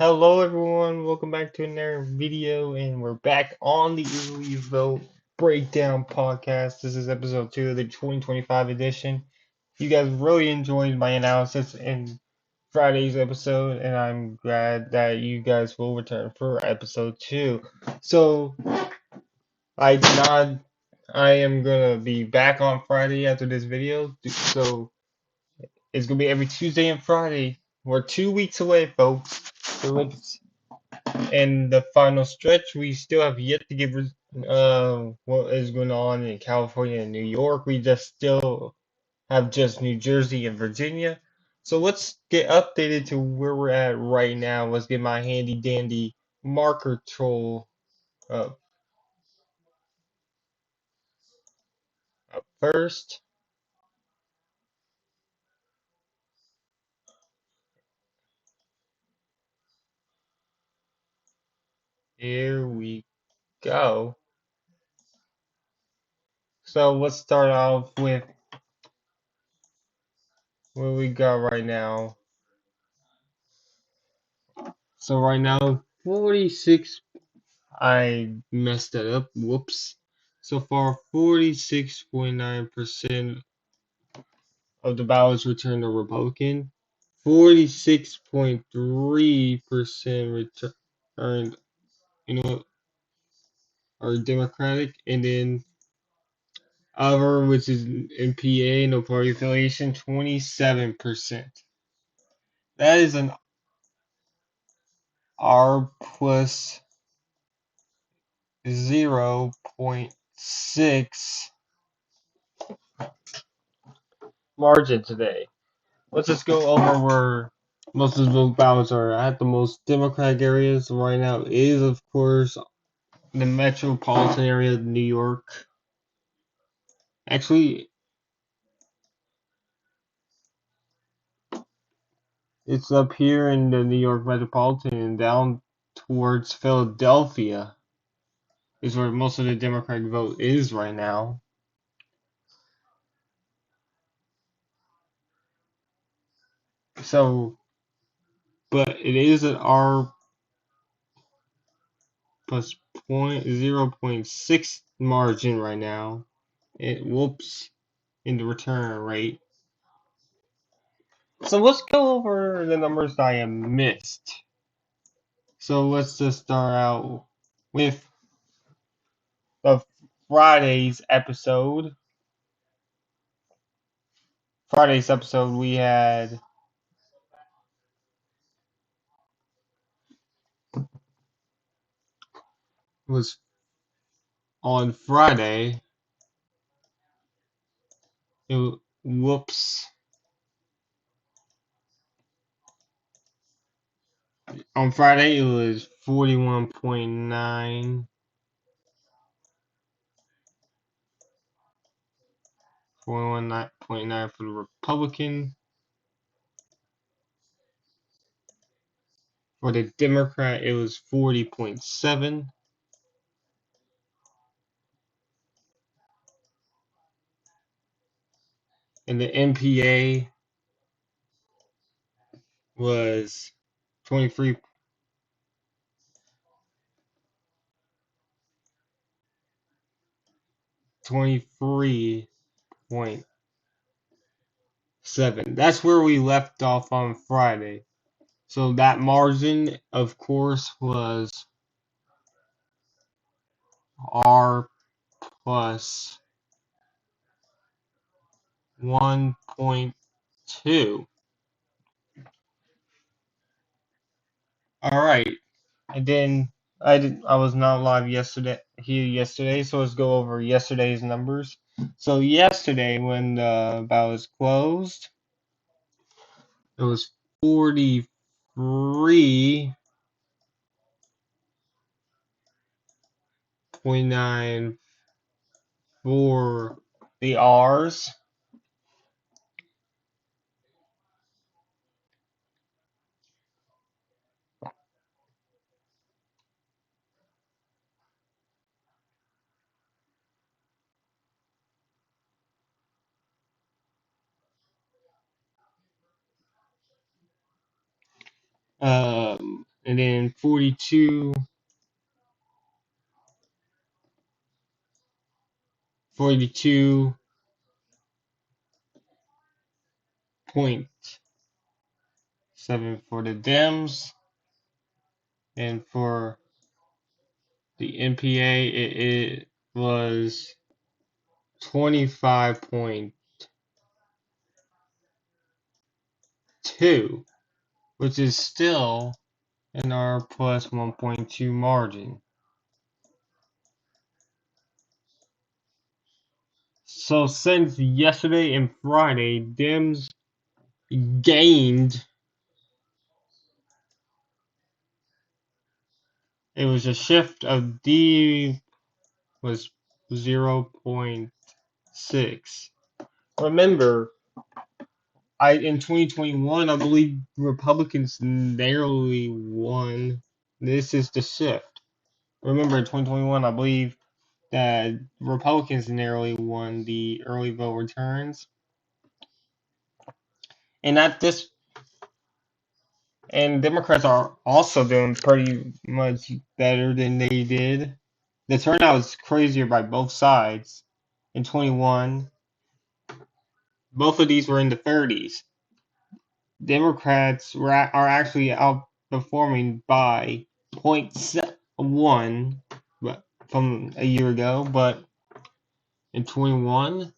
Hello everyone, welcome back to another video, and we're back on the early vote breakdown podcast. This is episode 2 of the 2025 edition. You guys really enjoyed my analysis in Friday's episode, and I'm glad that you guys will return for episode 2. So I did not I am gonna be back on Friday after this video. So it's gonna be every Tuesday and Friday. We're 2 weeks away, folks. So let's in the final stretch. We still have yet to give what is going on in California and New York. We just still have just New Jersey and Virginia. So let's get updated to where we're at right now. Let's get my handy dandy marker tool up, up first. Here we go. So let's start off with what we got right now. So right now, 46. I messed that up. Whoops. So far, 46.9% of the ballots returned to Republican. 46.3% returned, you know, are Democratic, and then other, which is NPA, no party affiliation, 27%. That is an R plus 0.6 margin today. Let's just go over where most of the ballots are at. The most Democratic areas right now is, of course, the metropolitan area of New York. Actually, it's up here in the New York metropolitan and down towards Philadelphia is where most of the Democratic vote is right now. So, but it is an R plus 0.6 margin right now. It whoops in the return rate. So let's go over the numbers I have missed. So let's just start out with the Friday's episode. Friday's episode we had was on Friday. Whoops. On Friday it was 41.9, 41.9 for the Republican. For the Democrat it was 40.7. And the NPA was 23 23.7. That's where we left off on Friday. So that margin, of course, was R plus 1.2. All right, and then I was not live yesterday, so let's go over yesterday's numbers. So yesterday, when the ballot was closed, it was 43.9 for the R's. and then 42.7 for the Dems, and for the NPA it was 25.2, which is still in our plus 1.2 margin. So since yesterday and Friday, Dems gained. It was a shift of D was 0.6. Remember, in 2021, I believe Republicans narrowly won. This is the shift. Remember, in 2021, I believe that Republicans narrowly won the early vote returns, and at this, and Democrats are also doing pretty much better than they did. The turnout was crazier by both sides. In 21, both of these were in the 30s. Democrats are actually outperforming by .1 from a year ago, but in 21,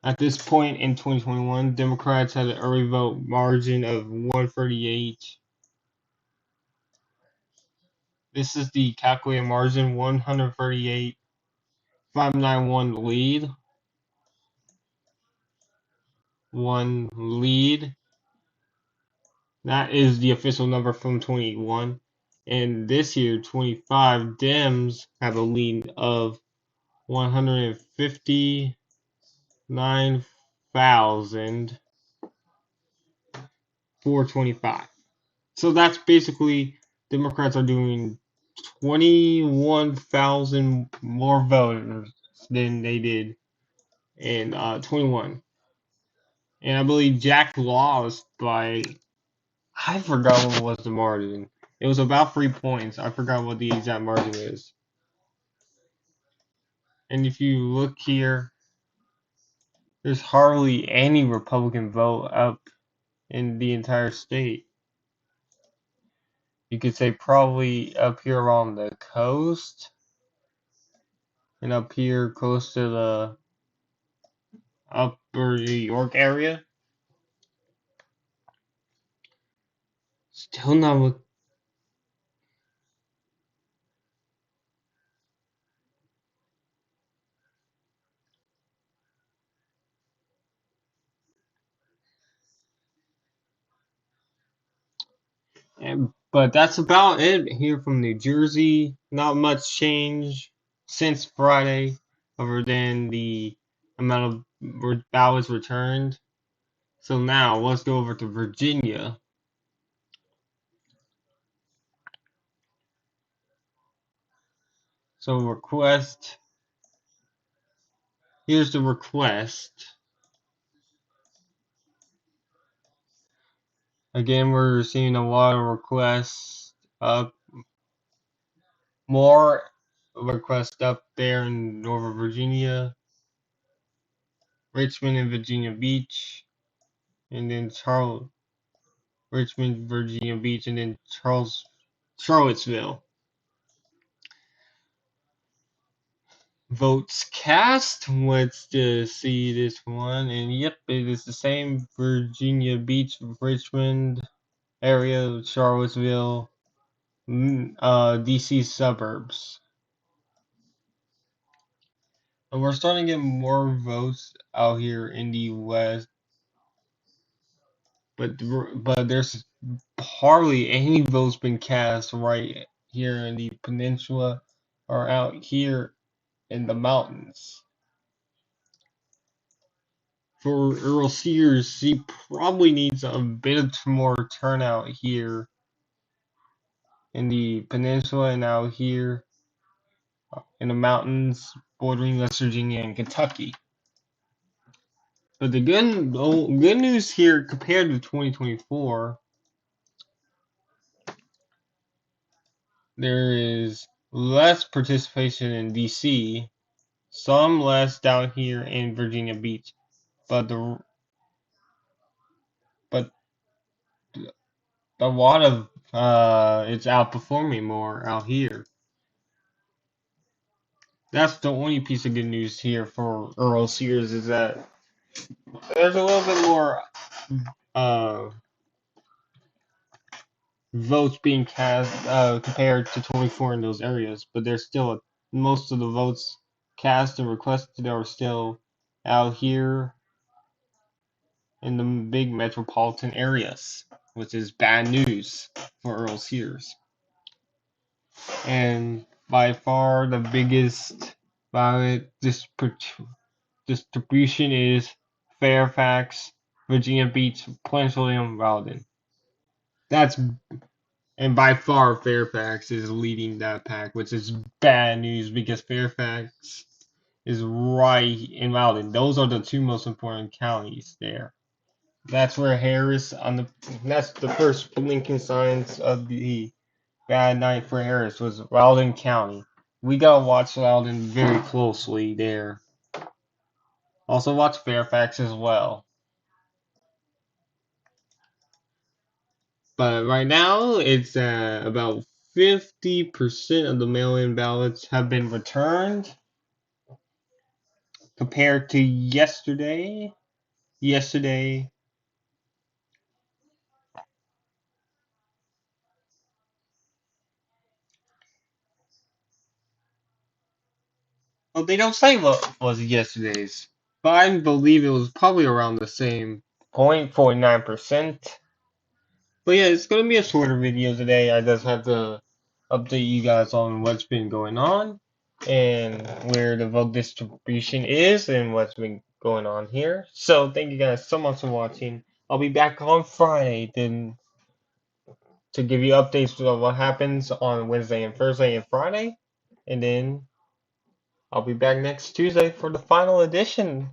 at this point in 2021, Democrats had an early vote margin of 138. This is the calculated margin, 138,591 lead. One lead. That is the official number from 21. And this year, 25, Dems have a lead of 159,425. So that's basically Democrats are doing 21,000 more voters than they did in 21. And I believe Jack lost by, I forgot what was the margin. It was about 3 points. I forgot what the exact margin is. And if you look here, there's hardly any Republican vote up in the entire state. You could say probably up here on the coast, and up here close to the upper New York area. Still not. But that's about it here from New Jersey. Not much change since Friday, other than the amount of ballots returned. So now let's go over to Virginia. So request. Here's the request. Again, we're seeing a lot of requests up, more requests up there in Northern Virginia, Richmond and Virginia Beach, and then Richmond, Virginia Beach, and then Charlottesville. Votes cast. Let's just see this one, and yep, it is the same Virginia Beach, Richmond area, Charlottesville, DC suburbs. And we're starting to get more votes out here in the West, but there's hardly any votes been cast right here in the peninsula or out here in the mountains. For Earl Sears, he probably needs a bit more turnout here in the peninsula and out here in the mountains bordering West Virginia and Kentucky. But the good news here compared to 2024, there is less participation in DC, some less down here in Virginia Beach, but the but a lot of it's outperforming more out here. That's the only piece of good news here for Earl Sears is that there's a little bit more uh votes being cast compared to 24 in those areas, but there's still most of the votes cast and requested are still out here in the big metropolitan areas, which is bad news for Earl Sears. And by far the biggest ballot distribution is Fairfax, Virginia Beach, Prince William, Raleigh. That's And by far Fairfax is leading that pack, which is bad news because Fairfax is right in Raleigh. Those are the two most important counties there. That's where Harris on the that's the first blinking signs of the bad night for Harris was Loudoun County. We gotta watch Loudoun very closely there. Also watch Fairfax as well. But right now it's about 50% of the mail-in ballots have been returned compared to yesterday. Yesterday, well, they don't say what was yesterday's, but I believe it was probably around the same 0.49%. But yeah, it's gonna be a shorter video today. I just have to update you guys on what's been going on and where the vote distribution is and what's been going on here. So thank you guys so much for watching. I'll be back on Friday then to give you updates of what happens on Wednesday and Thursday and Friday. And then I'll be back next Tuesday for the final edition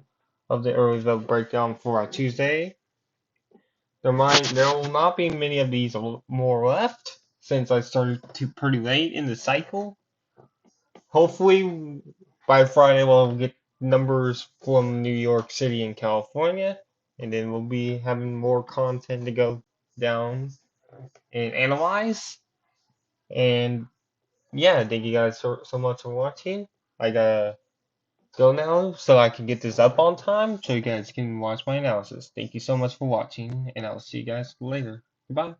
of the early vote breakdown for our Tuesday. There will not be many of these more left since I started too pretty late in the cycle. Hopefully by Friday we'll get numbers from New York City and California, and then we'll be having more content to go down and analyze. And yeah, thank you guys so much for watching. I gotta go now so I can get this up on time so you guys can watch my analysis. Thank you so much for watching, and I'll see you guys later. Goodbye.